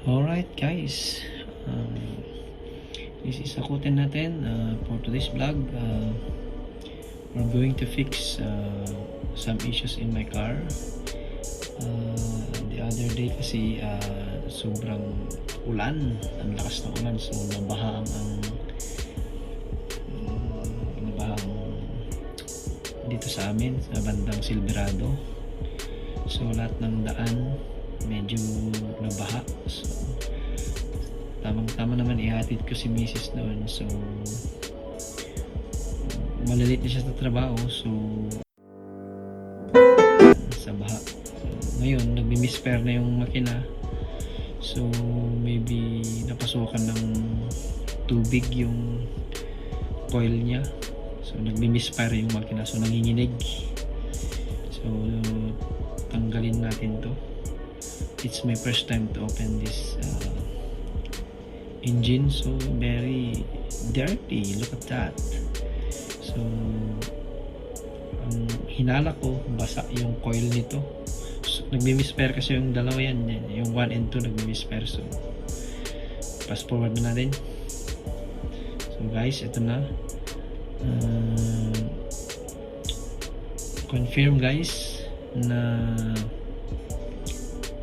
Alright guys, this is sakutin natin for today's vlog. We're going to fix some issues in my car. The other day kasi sobrang ulan, ang lakas ng ulan, so nabaha ang dito sa amin sa bandang Silverado. So lahat ng daan medyo nabaha, so tamang-tama naman ihatid ko si Mrs. noon, so malalit na siya sa trabaho, so sa baha. So ngayon nagmi-misfire na yung makina, so maybe napasukan ng tubig yung coil niya, so nagmi-misfire yung makina, so nanginginig. So tanggalin natin to. It's my first time to open this engine, so very dirty. Look at that. So ang hinala ko, basa yung coil nito. So, nagmi-misfire kasi yung dalawa yan, yung 1 and 2 nagmi-misfire. So fast forward na natin. So guys, ito na. Confirm guys na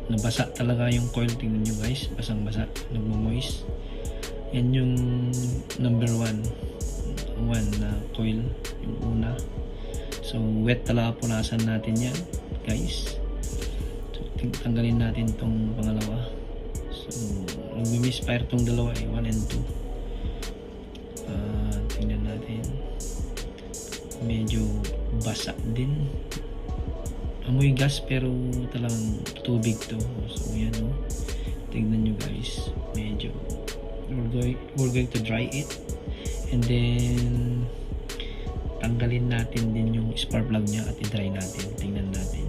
nabasa talaga yung coil. Tingnan nyo guys, basang basa, nagmo-moist. Yan yung number 1 na coil, yung una. So wet talaga, punasan natin yan guys. So tanggalin natin tong pangalawa. So nagmi-misfire tong dalawa 1 and 2. Tingnan natin, medyo basa din, amoy gas pero talagang tubig to. So yan tignan nyo guys, medyo we're going to dry it, and then tanggalin natin din yung spark plug nya at i-dry natin. Tingnan natin,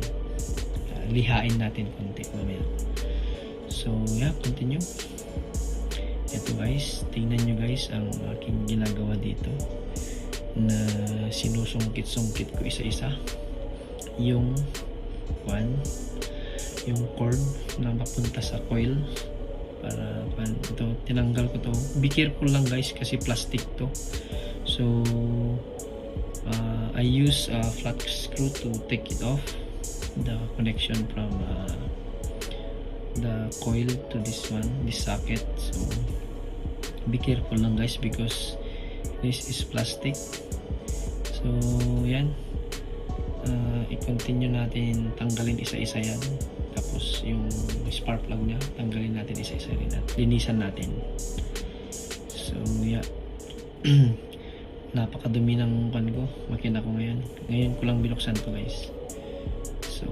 lihain natin konti mamaya. So yeah, continue. Ito guys, tingnan nyo guys ang aking ginagawa dito, na sinusungkit-sungkit ko isa-isa yung yung cord na papunta sa coil. Para ito, tinanggal ko to. Be careful lang guys kasi plastic to. So I use a flat screw to take it off, the connection from the coil to this socket. So be careful lang guys because this is plastic. So yan, i-continue natin, tanggalin isa-isa yan. Tapos yung spark plug nya, tanggalin natin isa-isa rin at linisan natin. So yeah, napakadumi ng makina ko ngayon ko lang binuksan to guys. So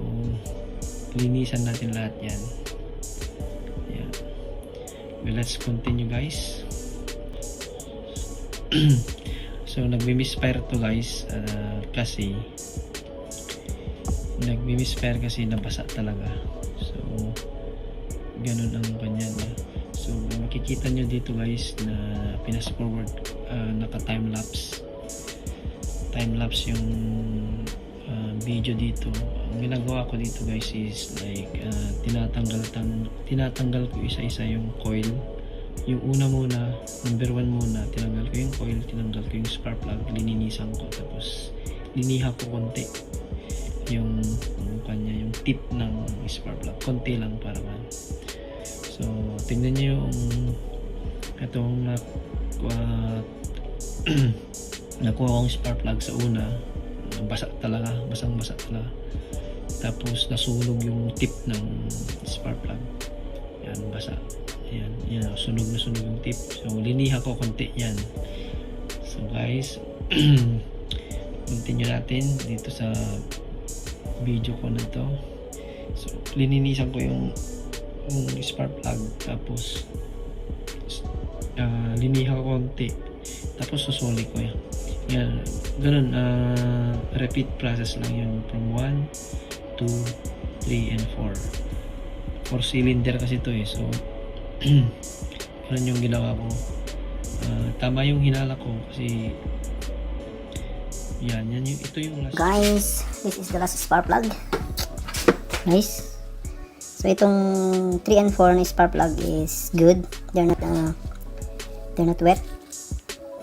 linisan natin lahat yan. Yeah, well, let's continue guys. So nagmi-misfire to guys, kasi nagmi-misfire kasi nabasa talaga. So ganun ang kanya. So makikita nyo dito guys na pinas forward, naka time lapse yung video dito. Ang ginagawa ko dito guys is like tinatanggal ko isa-isa yung coil. Yung una muna, number 1 muna, tinanggal ko yung coil, tinanggal ko yung spark plug, lininisan ko, tapos liniha ko konti yung yung tip ng spark plug, konti lang para man. So tingnan nyo yung itong nakuha kong spark plug sa una, basa talaga, basang-basa talaga. Tapos nasunog yung tip ng spark plug, yan, basa. Yan, sunog yung tip. So liniha ko konti yan. So guys, continue natin dito sa video ko na to. So lininisan ko yung spark plug, tapos liniha ko konti, tapos susuli ko yan. Ganun, repeat process lang yun from 1, 2, 3 and 4 cylinder kasi to so ganun yung ginawa ko. Tama yung hinala ko kasi yan yung, ito yung last. Guys, this is the last spark plug. Nice. So So itong 3 and 4 na spark plug is good. They're not wet.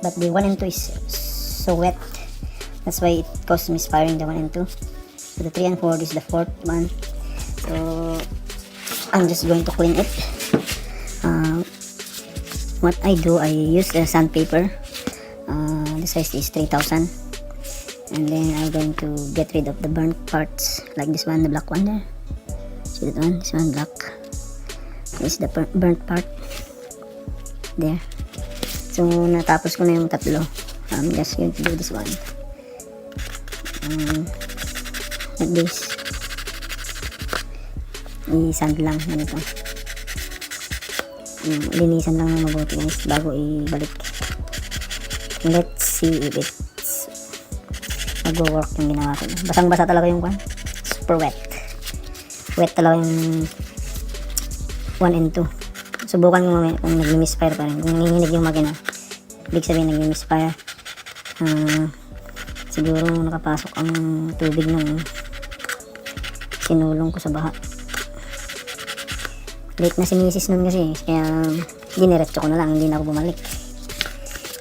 But the 1 and 2 is so wet. That's why it caused misfiring the 1 and 2. So the 3 and 4 is the 4th one. So I'm just going to clean it. What I do, I use the sandpaper. The size is 3000. And then I'm going to get rid of the burnt parts, like this one, the black one there. See that one? This one black. This is the burnt part there. So natapos ko na yung tatlo. I'm just going to do this one. Like this. I-sand lang ganito. Linisan lang ng mabuti guys bago ibalik. Let's see if it's mag-work yung ginawa ko. Basang basa talaga yung kwan. Super wet. Wet talaga yung 1 and 2. Subukan mo kung nag-misfire pa rin. Kung nanginginig yung makina, ibig sabihin nag-misfire. Siguro nakapasok ang tubig ng sinulong ko sa baha. Late na si misis nun kasi, kaya diniretso ko na lang, hindi na ako bumalik.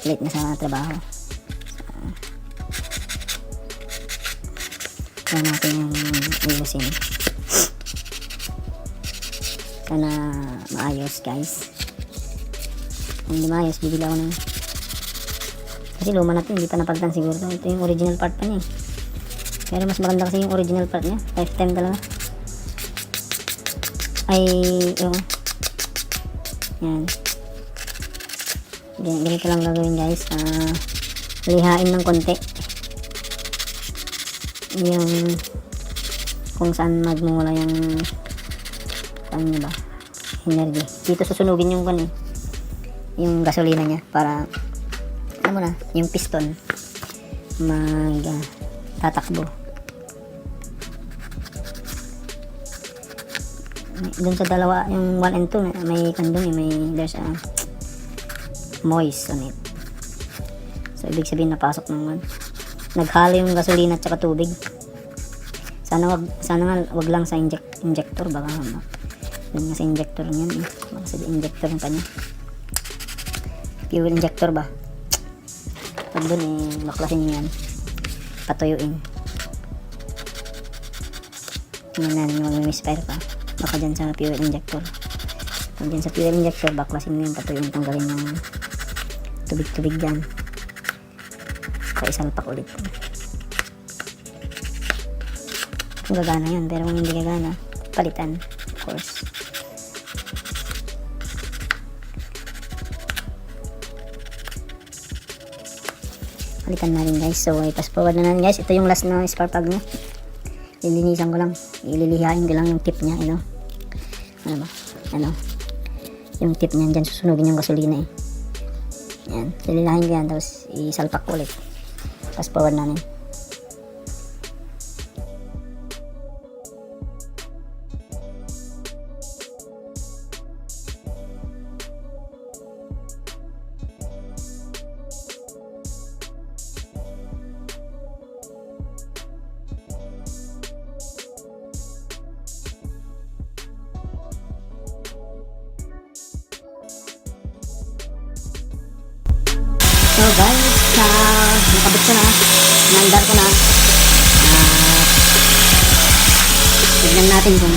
Late na sa trabaho. Kaya natin yung ayusin. Sana maayos guys. Kung hindi maayos, bibili ako ng, kasi luma na ito, hindi pa napagtan siguro ito. Ito yung original part pa niya eh. Pero mas maganda kasi yung original part niya. Lifetime talaga. Ay, yun. Yan. Ganito lang gagawin guys. Lihain ng konti. Yung kung saan magmumula yung ano ba? Energy. Dito susunugin yung kan eh. Yung gasolina niya para ano na, yung piston tatakbo. Doon sa dalawa, yung 1 and 2, may kandong eh, there's a moist on it. So ibig sabihin napasok ng naghalo yung gasolina at saka tubig. Sana wag lang sa injector, baka yun nga sa injector niyan eh. Baka sa injector pa niya. Fuel injector ba? Pag doon eh, baklasin nyo yan. Patuyuin. Tingnan natin mag-misfire pa. Baka dyan sa fuel injector. Pag dyan sa fuel injector, baklasin mo yung patuyuin. Tanggalin yung tubig-tubig dyan. Isalpak ulit. Kung gagana yan, pero kung hindi gagana, palitan, of course. Palitan na rin guys. So i-fast forward na natin guys. Ito yung last na spark plug niya. Lilinisan ko lang, ililihain ko lang yung tip niya, ano ba, yung tip niya dyan, susunugin yung gasolina eh. Yan, lilihain ko yan, tapos isalpak ko ulit. Fast forward namin. So guys, nakabit ko na, naandar ko na. Tignan natin kung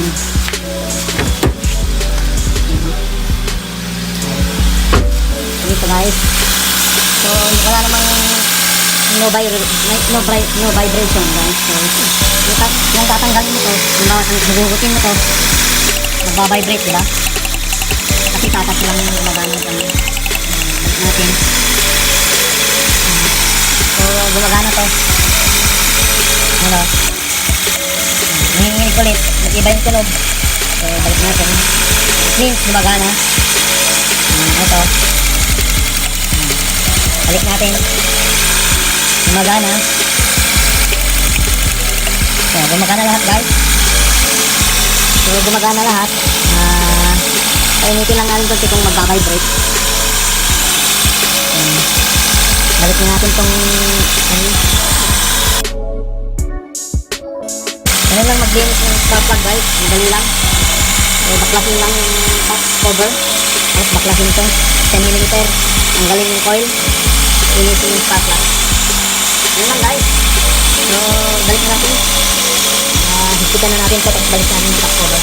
dito guys. So wala namang no vibration guys. So yung tatanggalin mo to, yung magugutin mo to, magbabibrate, diba? Kasi tatas lang yung gumagana natin. So gumagana to. Ano? Nanginginig ulit, nag-iba yung tunog. So balik natin. It means gumagana. Ito. Balik natin. Gumagana. So gumagana lahat guys. So gumagana lahat. Painitin lang natin konti kung magbabibrate. Balik natin tong ano lang maglinis ng spark plug guys. Madali lang. So, baklasin lang yung top cover. Tapos baklasin ito. 10mm. Tanggalin yung coil. Linisin yung spot lock. Yun lang guys. So, balik na natin. Higpitan na natin ito. Tapos balik natin yung top cover.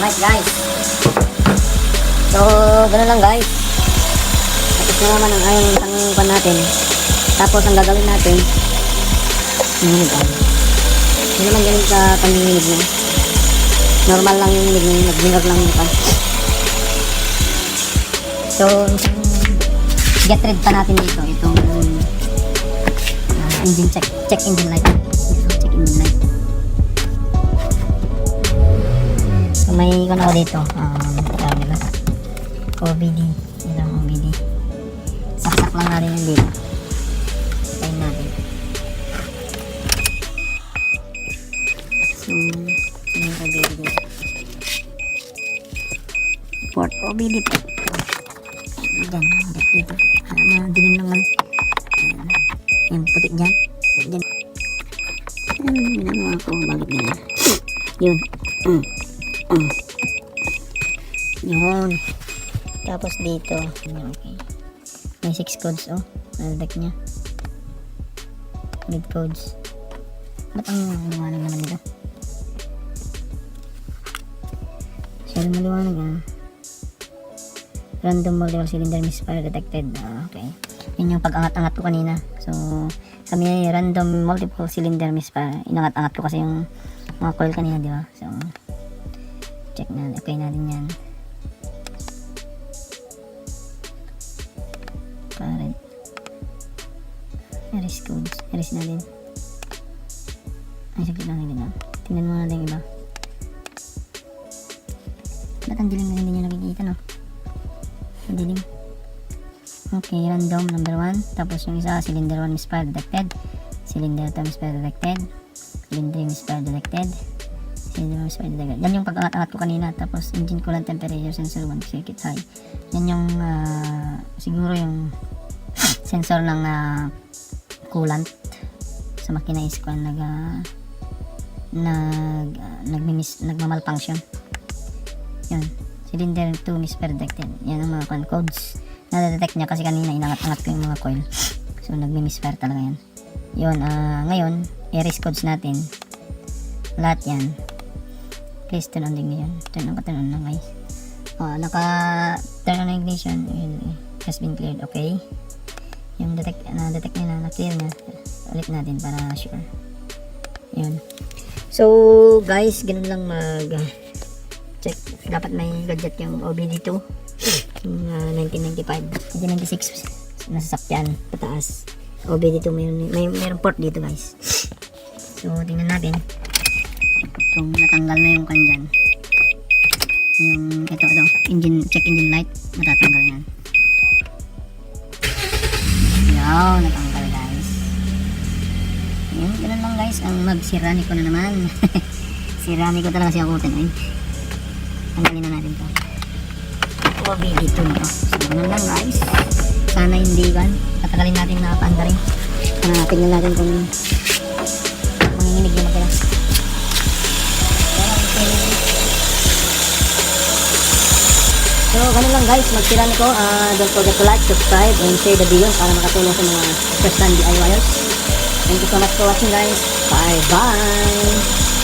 Alright guys. So, ganoon lang guys. Tapos na naman ang ayong tangpan natin. Tapos ang gagawin natin, hindi naman ganun ka panginginig niya. Normal lang yung minig niya, nag-minor lang yung pan. So, get rid pa natin dito itong engine check engine light. Check engine light. So, may ikon ako dito. Tawag nila. OBD. Ito ang OBD. Saksak lang natin yung dito. Tayin natin. So, yung OBD dito. Port OBD po. Diyan. Dito. Madilim lang man. Yung puti dyan. Diyan. Ginagawa ko. Bakit ganyan? Yun. Yun. Tapos dito. Okay. May 6 codes oh. Nalagdag niya. Mid codes. Ba't ang maliwanag naman dito? Shell maliwanag ah. Random multiple cylinder misfire detected. Okay. Yun yung pag-angat-angat ko kanina. So, kami ay random multiple cylinder misfire. Inangat-angat ko kasi yung mga coil kanina, di ba? So, check na. Okay natin yan. Current. Erase codes. Erase natin. Ay, saglit lang din. Tingnan mo natin yung iba. Ba't ang dilim na hindi nyo nakikita, no? Ang dilim. Okay, random number 1. Tapos yung isa, cylinder 1 misfire detected. Cylinder 2 misfire detected. Cylinder 3 misfire detected. Cylinder 1 misfire detected. Yan yung pag-angat-angat ko kanina. Tapos engine coolant temperature sensor 1 circuit high. Yan yung siguro yung sensor ng coolant sa makina is kung nagmamalfunction. Yan. Cylinder 2 misfire detected. Yan ang mga codes. Na-detect niya kasi kanina inangat-angat ko yung mga coil. So nagmi-misfire talaga yan. Yun, ngayon, erase codes natin. Lahat yan. Please turn on the ignition. Turn on na guys. Naka-turn on the ignition. Has been cleared. Okay. Yung na-detect niya na-clear na. Ulit natin para sure. Yun. So, guys, ganun lang check. Dapat may gadget yung OBD2. Yung 1995. 1996 nasasakyan pataas. OBD2 mayroong port dito guys. So, tingnan natin. Kung natanggal na yung kanyan. Yung ito, check engine light. Matatanggal yan. Yaw, natanggal guys. Yun, ganun lang guys. Ang magsirami ko na naman. Sirami ko talaga siya kutin. Ay, tanggalin na natin to. OBD2 na to. So, ganun lang guys. Sana hindi ba? Patagalin natin na panda rin. Tingnan natin kung manginginig yung magkala. So, ganun lang guys. Magsirami ko. Don't forget to like, subscribe, and share the video para makatulong sa mga first time DIYers. Thank you so much for watching guys. Bye bye!